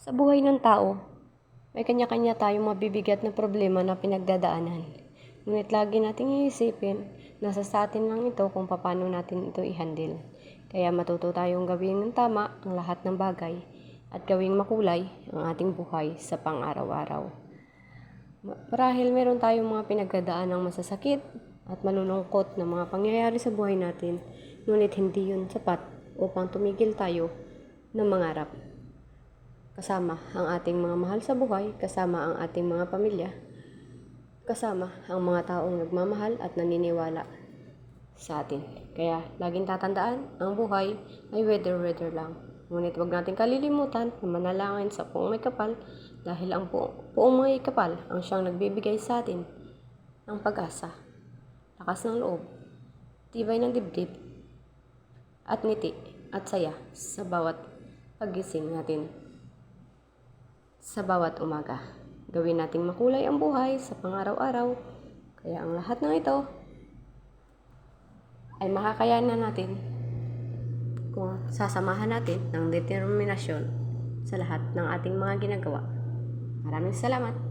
Sa buhay ng tao, may kanya-kanya tayong mabibigat na problema na pinagdadaanan. Ngunit lagi nating iisipin na sa atin lang ito kung paano natin ito i-handle. Kaya matuto tayong gawin ng tama ang lahat ng bagay at gawing makulay ang ating buhay sa pang-araw-araw. Marahil meron tayong mga pinagdadaan ng masasakit at malulungkot na mga pangyayari sa buhay natin, ngunit hindi yun sapat upang tumigil tayo ng mangarap. Kasama ang ating mga mahal sa buhay, kasama ang ating mga pamilya, kasama ang mga taong nagmamahal at naniniwala sa atin. Kaya laging tatandaan, ang buhay ay weather lang. Ngunit huwag natin kalilimutan na manalangin sa Poong May Kapal dahil ang Poong May Kapal ang siyang nagbibigay sa atin ng pag-asa, lakas ng loob, tibay ng dibdib, at ngiti at saya sa bawat pagising natin. Sa bawat umaga, gawin nating makulay ang buhay sa pang-araw-araw. Kaya ang lahat ng ito ay makakayanan natin kung sasamahan natin ng determinasyon sa lahat ng ating mga ginagawa. Maraming salamat!